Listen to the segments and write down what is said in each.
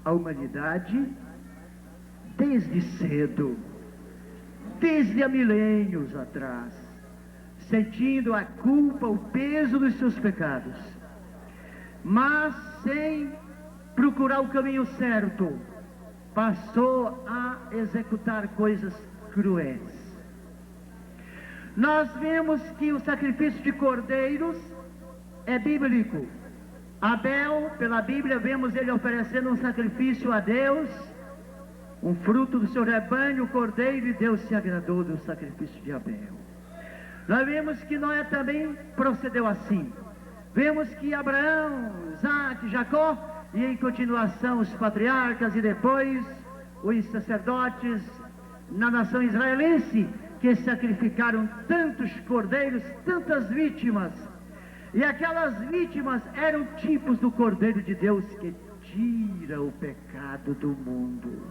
a humanidade desde cedo, desde há milênios atrás, sentindo a culpa, o peso dos seus pecados, mas sem procurar o caminho certo, passou a executar coisas cruéis. Nós vemos que o sacrifício de cordeiros é bíblico. Abel, pela Bíblia, vemos ele oferecendo um sacrifício a Deus, um fruto do seu rebanho, o cordeiro, e Deus se agradou do sacrifício de Abel. Nós vemos que Noé também procedeu assim. Vemos que Abraão, Isaac, Jacó, e em continuação os patriarcas e depois os sacerdotes na nação israelense, que sacrificaram tantos cordeiros, tantas vítimas. E aquelas vítimas eram tipos do Cordeiro de Deus que tira o pecado do mundo.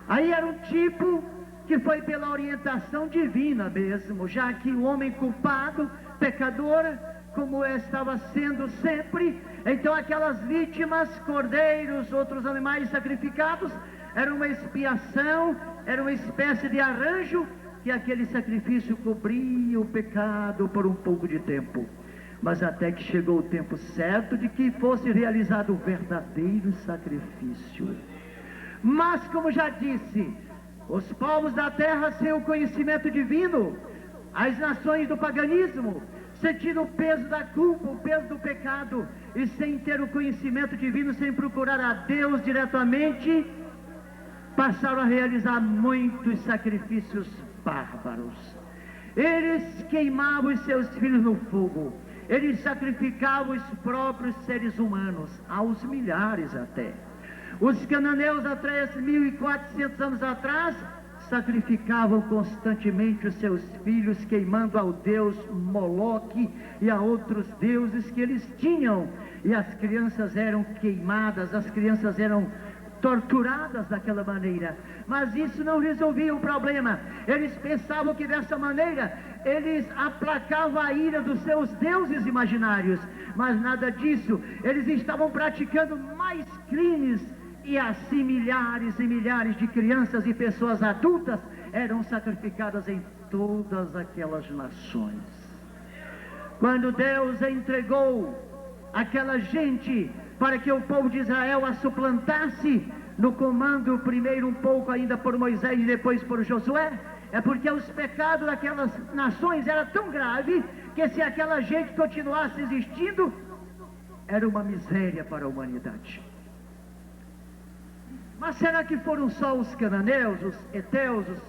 Aí era um tipo que foi pela orientação divina mesmo, já que o homem culpado, pecador, como estava sendo sempre, então aquelas vítimas, cordeiros, outros animais sacrificados, era uma expiação, era uma espécie de arranjo, que aquele sacrifício cobria o pecado por um pouco de tempo. Mas até que chegou o tempo certo de que fosse realizado o verdadeiro sacrifício. Mas, como já disse, os povos da terra sem o conhecimento divino, as nações do paganismo, sentindo o peso da culpa, o peso do pecado, e sem ter o conhecimento divino, sem procurar a Deus diretamente, passaram a realizar muitos sacrifícios bárbaros. Eles queimavam os seus filhos no fogo, eles sacrificavam os próprios seres humanos, aos milhares até. Os cananeus, há 3.400 anos atrás, sacrificavam constantemente os seus filhos, queimando ao deus Moloque e a outros deuses que eles tinham, e as crianças eram queimadas, as crianças eram torturadas daquela maneira. Mas isso não resolvia o problema. Eles pensavam que dessa maneira eles aplacavam a ira dos seus deuses imaginários, mas nada disso. Eles estavam praticando mais crimes, e assim milhares e milhares de crianças e pessoas adultas eram sacrificadas em todas aquelas nações. Quando Deus entregou aquela gente para que o povo de Israel a suplantasse, no comando primeiro um pouco ainda por Moisés e depois por Josué, é porque os pecados daquelas nações eram tão graves que se aquela gente continuasse existindo, era uma miséria para a humanidade. Mas será que foram só os cananeus, os heteus, os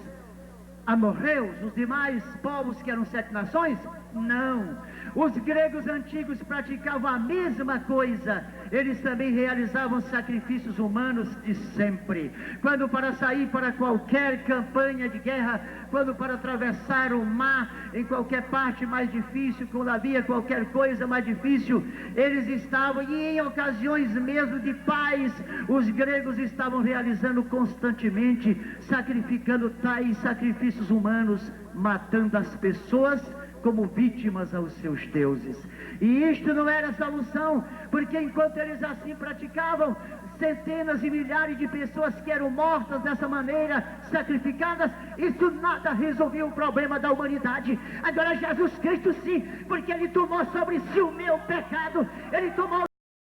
amorreus, os demais povos que eram 7 nações? Não. Os gregos antigos praticavam a mesma coisa. Eles também realizavam sacrifícios humanos de sempre. Quando para sair para qualquer campanha de guerra, quando para atravessar o mar em qualquer parte mais difícil, quando havia qualquer coisa mais difícil, eles estavam, e em ocasiões mesmo de paz, os gregos estavam realizando constantemente, sacrificando tais sacrifícios humanos, matando as pessoas como vítimas aos seus deuses. E isto não era solução, porque enquanto eles assim praticavam, centenas e milhares de pessoas que eram mortas dessa maneira, sacrificadas, isso nada resolvia o problema da humanidade. Agora Jesus Cristo sim, porque Ele tomou sobre si o meu pecado, Ele tomou